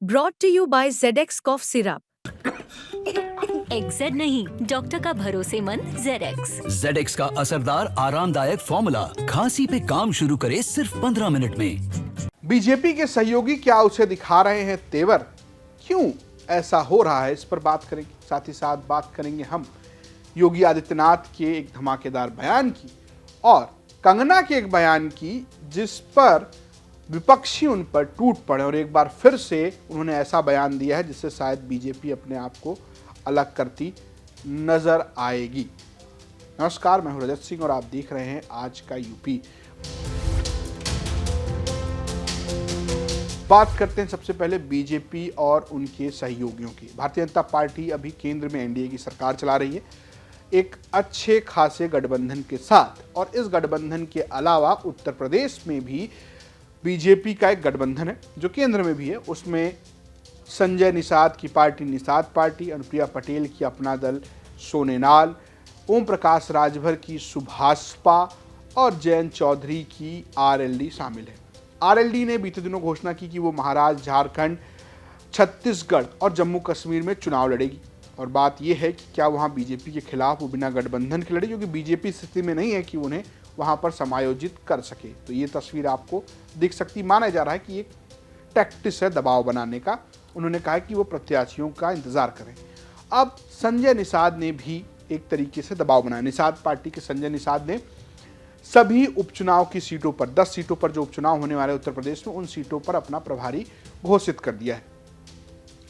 Brought to you by ZX Cough Syrup. XZ नहीं, doctor का भरोसेमंद ZX। ZX का असरदार आरामदायक फॉर्मूला खांसी पे काम शुरू करे सिर्फ 15 मिनट में। बीजेपी के सहयोगी क्या उसे दिखा रहे हैं तेवर? क्यों ऐसा हो रहा है, इस पर बात करेंगे। साथ ही साथ बात करेंगे हम योगी आदित्यनाथ के एक धमाकेदार बयान की और कंगना के एक बयान की, जिस पर विपक्षी उन पर टूट पड़े और एक बार फिर से उन्होंने ऐसा बयान दिया है जिससे शायद बीजेपी अपने आप को अलग करती नजर आएगी। नमस्कार, मैं हूं रजत सिंह और आप देख रहे हैं आज का यूपी। बात करते हैं सबसे पहले बीजेपी और उनके सहयोगियों की। भारतीय जनता पार्टी अभी केंद्र में एनडीए की सरकार चला रही है एक अच्छे खासे गठबंधन के साथ, और इस गठबंधन के अलावा उत्तर प्रदेश में भी बीजेपी का एक गठबंधन है जो केंद्र में भी है। उसमें संजय निषाद की पार्टी निषाद पार्टी, अनुप्रिया पटेल की अपना दल सोनेनाल, ओम प्रकाश राजभर की सुभाषपा और जयंत चौधरी की आरएलडी शामिल है। आरएलडी ने बीते दिनों घोषणा की कि वो महाराष्ट्र, झारखंड, छत्तीसगढ़ और जम्मू कश्मीर में चुनाव लड़ेगी। और बात यह है कि क्या वहाँ बीजेपी के खिलाफ वो बिना गठबंधन के लड़े, क्योंकि बीजेपी स्थिति में नहीं है कि उन्हें वहाँ पर समायोजित कर सके। तो ये तस्वीर आपको दिख सकती, माना जा रहा है कि एक टैक्टिस है दबाव बनाने का। उन्होंने कहा कि वो प्रत्याशियों का इंतजार करें। अब संजय निषाद ने भी एक तरीके से दबाव बनाया। निषाद पार्टी के संजय निषाद ने सभी उपचुनाव की सीटों पर, 10 सीटों पर जो उपचुनाव होने वाले उत्तर प्रदेश में, उन सीटों पर अपना प्रभारी घोषित कर दिया है।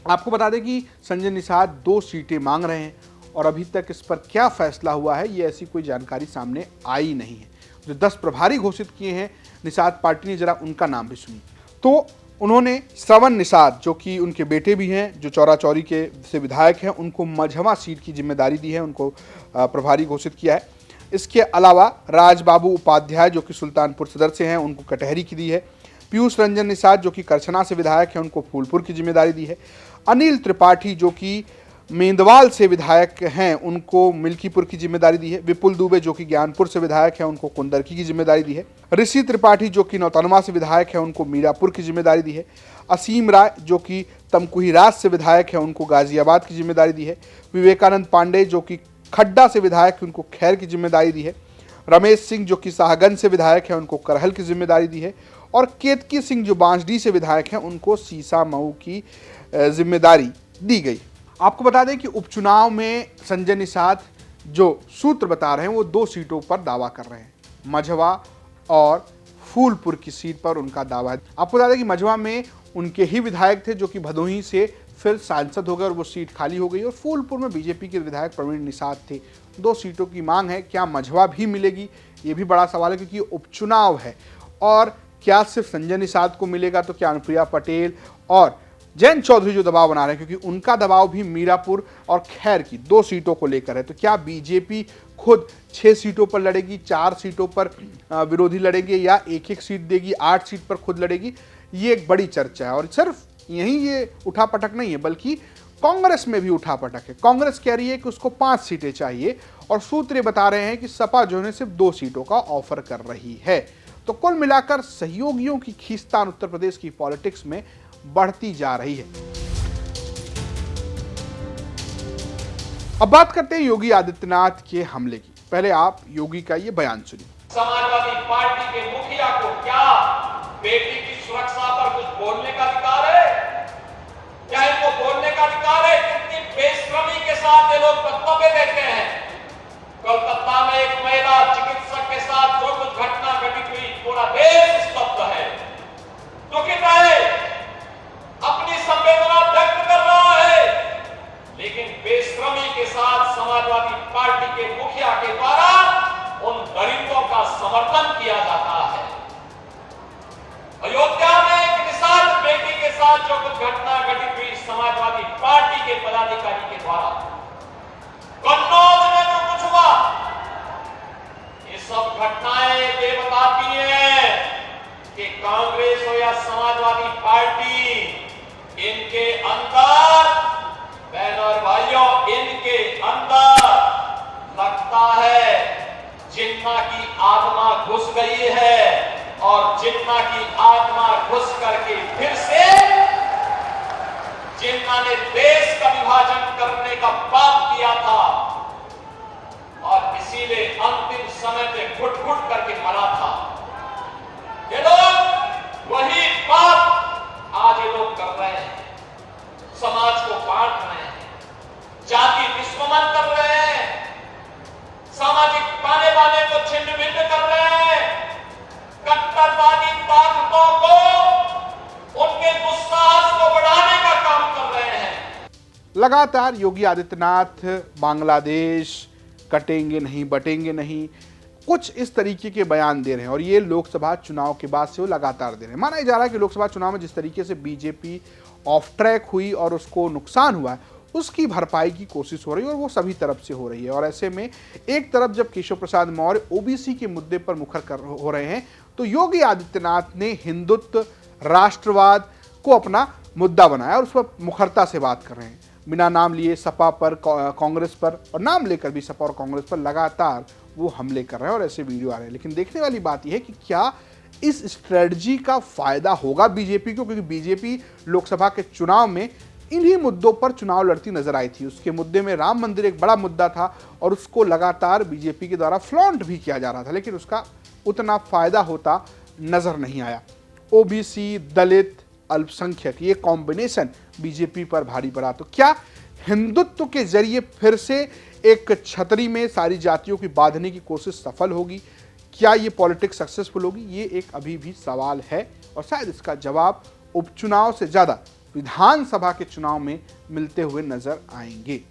आपको बता दें कि संजय निषाद 2 सीटें मांग रहे हैं और अभी तक इस पर क्या फैसला हुआ है, ये ऐसी कोई जानकारी सामने आई नहीं है। जो 10 प्रभारी घोषित किए हैं निषाद पार्टी ने, जरा उनका नाम भी सुनिए। तो उन्होंने श्रवण निषाद, जो कि उनके बेटे भी हैं, जो चौरा चौरी के से विधायक हैं, उनको मझवा सीट की जिम्मेदारी दी है, उनको प्रभारी घोषित किया है। इसके अलावा राजबाबू उपाध्याय, जो कि सुल्तानपुर सदर से हैं, उनको कटहरी की दी है। पीयूष रंजन निषाद, जो कि करछना से विधायक हैं, उनको फूलपुर की जिम्मेदारी दी है। अनिल त्रिपाठी, जो कि मेंदवाल से विधायक हैं, उनको मिल्कीपुर की जिम्मेदारी दी है। विपुल दुबे, जो कि ज्ञानपुर से विधायक हैं, उनको कुंदरकी की जिम्मेदारी दी है। ऋषि त्रिपाठी, जो कि नौतनवा से विधायक हैं, उनको मीरापुर की जिम्मेदारी दी है। असीम राय, जो कि तमकुहीराज से विधायक हैं, उनको गाजियाबाद की जिम्मेदारी दी है। विवेकानंद पांडे, जो कि खड्डा से विधायक हैं, उनको खैर की जिम्मेदारी दी है। रमेश सिंह, जो कि साहगंज से विधायक हैं, उनको करहल की जिम्मेदारी दी है। और केतकी सिंह, जो बांसडी से विधायक हैं, उनको सीसामऊ की जिम्मेदारी दी गई। आपको बता दें कि उपचुनाव में संजय निषाद जो सूत्र बता रहे हैं वो 2 सीटों पर दावा कर रहे हैं। मझवा और फूलपुर की सीट पर उनका दावा है। आपको बता दें कि मझवा में उनके ही विधायक थे, जो कि भदोही से फिर सांसद हो गए और वो सीट खाली हो गई। और फूलपुर में बीजेपी के विधायक प्रवीण निषाद थे। 2 सीटों की मांग है। क्या मझवा भी मिलेगी, ये भी बड़ा सवाल है, क्योंकि उपचुनाव है। और क्या सिर्फ संजय निषाद को मिलेगा, तो क्या अनुप्रिया पटेल और जयंत चौधरी जो दबाव बना रहे हैं, क्योंकि उनका दबाव भी मीरापुर और खैर की 2 सीटों को लेकर है। तो क्या बीजेपी खुद 6 सीटों पर लड़ेगी, 4 सीटों पर विरोधी लड़ेंगे, या 1-1 सीट देगी, 8 सीट पर खुद लड़ेगी? ये एक बड़ी चर्चा है। और सिर्फ यही ये उठापटक नहीं है, बल्कि कांग्रेस में भी उठापटक है। कांग्रेस कह रही है कि उसको 5 सीटें चाहिए और सूत्र बता रहे हैं कि सपा जो है सिर्फ 2 सीटों का ऑफर कर रही है। तो कुल मिलाकर सहयोगियों की खींचतान उत्तर प्रदेश की पॉलिटिक्स में बढ़ती जा रही है। अब बात करते हैं योगी आदित्यनाथ के हमले की। पहले आप योगी का ये बयान सुनिए। समाजवादी पार्टी के मुखिया को क्या बेटी की सुरक्षा पर कुछ बोलने का अधिकार है? क्या इनको बोलने का अधिकार है? कितनी बेशर्मी के साथ ये लोग वक्तव्य देते हैं। कोलकाता में एक महिला चिकित्सक के साथ जो कुछ घटना घटित हुई, पूरा देश स्तब्ध है, दुखित है, अपनी संवेदना व्यक्त कर रहा है। लेकिन बेशर्मी के साथ समाजवादी पार्टी के मुखिया के द्वारा उन दलितों का समर्थन किया जाता है। अयोध्या में एक निषाद बेटी के साथ जो कुछ घटना घटित हुई समाजवादी पार्टी के पदाधिकारी के द्वारा, कन्नौज में जो कुछ हुआ, ये सब घटनाएं ये बताती हैं कि कांग्रेस हो या समाजवादी पार्टी, इनके अंदर, बहनों और भाइयों, इनके अंदर लगता है जिन्ना की आत्मा घुस गई है। और जिन्ना की आत्मा घुस करके फिर से जिन्होंने देश का विभाजन करने का पाप किया था और इसीलिए अंतिम समय पे घुट घुट करके मरा था। ये लोग वही पाप आज ये लोग कर रहे हैं, समाज को बांट रहे हैं, जाति दुश्मन कर रहे हैं, सामाजिक ताने बाने को छिन्न भिन्न कर रहे हैं, कट्टरवादी ताकतों को उनके दुस्साहस को बढ़ाने का काम कर रहे हैं। लगातार योगी आदित्यनाथ बांग्लादेश कटेंगे नहीं, बटेंगे नहीं, कुछ इस तरीके के बयान दे रहे हैं और ये लोकसभा चुनाव के बाद से वो लगातार दे रहे हैं। माना जा रहा है कि लोकसभा चुनाव में जिस तरीके से बीजेपी ऑफ ट्रैक हुई और उसको नुकसान हुआ है, उसकी भरपाई की कोशिश हो रही है और वो सभी तरफ से हो रही है। और ऐसे में एक तरफ जब केशव प्रसाद मौर्य ओबीसी के मुद्दे पर मुखर हो रहे हैं, तो योगी आदित्यनाथ ने हिंदुत्व, राष्ट्रवाद को अपना मुद्दा बनाया और उस पर मुखरता से बात कर रहे हैं। बिना नाम लिए सपा पर, कांग्रेस पर और नाम लेकर भी सपा और कांग्रेस पर लगातार वो हमले कर रहे हैं और ऐसे वीडियो आ रहे हैं। लेकिन देखने वाली बात यह है कि क्या इस स्ट्रेटजी का फायदा होगा बीजेपी को, क्योंकि बीजेपी लोकसभा के चुनाव में इन्हीं मुद्दों पर चुनाव लड़ती नजर आई थी। उसके मुद्दे में राम मंदिर एक बड़ा मुद्दा था और उसको लगातार बीजेपी के द्वारा फ्लॉन्ट भी किया जा रहा था, लेकिन उसका उतना फायदा होता नजर नहीं आया। ओबीसी, दलित, अल्पसंख्यक, ये कॉम्बिनेशन बीजेपी पर भारी पड़ा। तो क्या हिंदुत्व के जरिए फिर से एक छतरी में सारी जातियों की बांधने की कोशिश सफल होगी? क्या ये पॉलिटिक्स सक्सेसफुल होगी? ये एक अभी भी सवाल है और शायद इसका जवाब उपचुनाव से ज्यादा विधानसभा के चुनाव में मिलते हुए नजर आएंगे।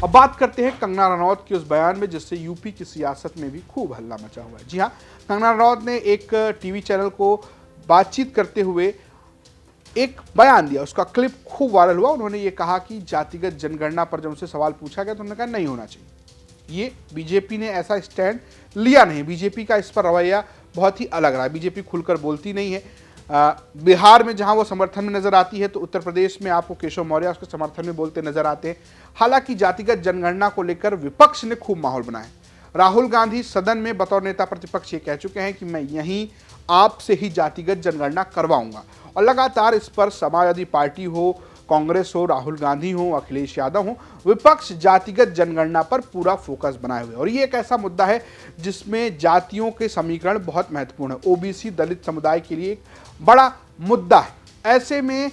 अब बात करते हैं कंगना रनौत के उस बयान में जिससे यूपी की सियासत में भी खूब हल्ला मचा हुआ है। जी हां, कंगना रनौत ने एक टीवी चैनल को बातचीत करते हुए एक बयान दिया, उसका क्लिप खूब वायरल हुआ। उन्होंने ये कहा कि जातिगत जनगणना पर जब उनसे सवाल पूछा गया तो उन्होंने कहा नहीं होना चाहिए। ये बीजेपी ने ऐसा स्टैंड लिया नहीं, बीजेपी का इस पर रवैया बहुत ही अलग रहा है। बीजेपी खुलकर बोलती नहीं है। बिहार में जहां वो समर्थन में नजर आती है तो उत्तर प्रदेश में आपको केशव मौर्य उसके समर्थन में बोलते नजर आते हैं। हालांकि जातिगत जनगणना को लेकर विपक्ष ने खूब माहौल बनाया। राहुल गांधी सदन में बतौर नेता प्रतिपक्ष ये कह चुके हैं कि मैं यहीं आपसे ही जातिगत जनगणना करवाऊंगा और लगातार इस पर समाजवादी पार्टी हो, कांग्रेस हो, राहुल गांधी हो, अखिलेश यादव हो, विपक्ष जातिगत जनगणना पर पूरा फोकस बनाए हुए और ये एक ऐसा मुद्दा है जिसमें जातियों के समीकरण बहुत महत्वपूर्ण है। ओबीसी, दलित समुदाय के लिए एक बड़ा मुद्दा है। ऐसे में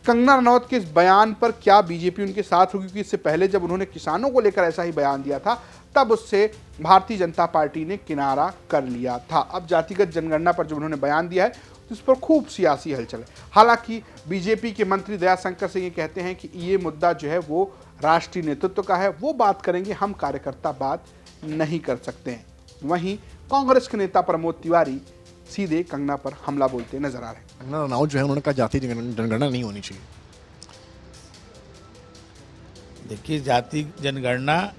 कंगना रनौत के इस बयान पर क्या बीजेपी उनके साथ होगी? क्योंकि इससे पहले जब उन्होंने किसानों को लेकर ऐसा ही बयान दिया था तब उससे भारतीय जनता पार्टी ने किनारा कर लिया था। अब जातिगत जनगणना पर जब उन्होंने बयान दिया है तो इस पर खूब सियासी हलचल है। हालांकि बीजेपी के मंत्री दयाशंकर सिंह ये कहते हैं कि ये मुद्दा जो है वो राष्ट्रीय नेतृत्व का है, वो बात करेंगे, हम कार्यकर्ता बात नहीं कर सकते हैं। वहीं कांग्रेस के नेता प्रमोद तिवारी सीधे कंगना पर हमला बोलते नजर आ रहे हैं। कंगना रनौत जो है उन्होंने कहा जाति जनगणना नहीं होनी चाहिए। देखिए, जाति जनगणना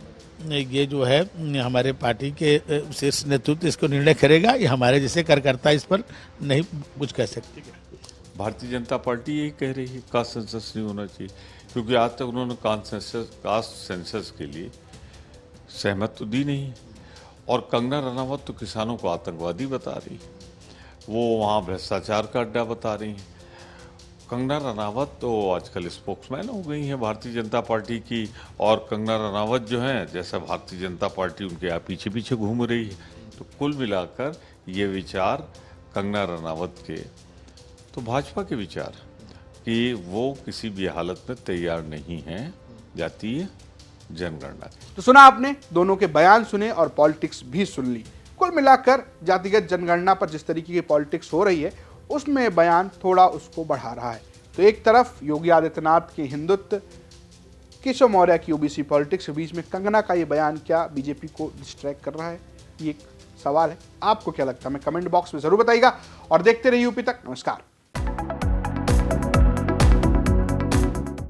ये जो है हमारे पार्टी के शीर्ष नेतृत्व इसको निर्णय करेगा, ये हमारे जैसे कार्यकर्ता इस पर नहीं कुछ कह सकते। भारतीय जनता पार्टी यही कह रही है कास्ट सेंसस नहीं होना चाहिए, क्योंकि आज तक उन्होंने कास्ट सेंसस के लिए सहमत तो दी नहीं। और कंगना रनावत तो किसानों को आतंकवादी बता रही, वो वहाँ भ्रष्टाचार का अड्डा बता रही हैं। कंगना रनावत तो आजकल स्पोक्समैन हो गई हैं भारतीय जनता पार्टी की, और कंगना रनावत जो है जैसा भारतीय जनता पार्टी उनके यहाँ पीछे पीछे घूम रही है। तो कुल मिलाकर ये विचार कंगना रनावत के तो भाजपा के विचार कि वो किसी भी हालत में तैयार नहीं है जातीय जनगणना। तो सुना आपने, दोनों के बयान सुने और पॉलिटिक्स भी सुन ली। कुल मिलाकर जातिगत जनगणना पर जिस तरीके की पॉलिटिक्स हो रही है उसमें बयान थोड़ा उसको बढ़ा रहा है। तो एक तरफ योगी आदित्यनाथ के हिंदुत्व, केशव मौर्य की ओबीसी पॉलिटिक्स के बीच में कंगना का ये बयान क्या बीजेपी को डिस्ट्रैक्ट कर रहा है, ये एक सवाल है। आपको क्या लगता है, मैं कमेंट बॉक्स में जरूर बताइएगा और देखते रहिए यूपी तक। नमस्कार।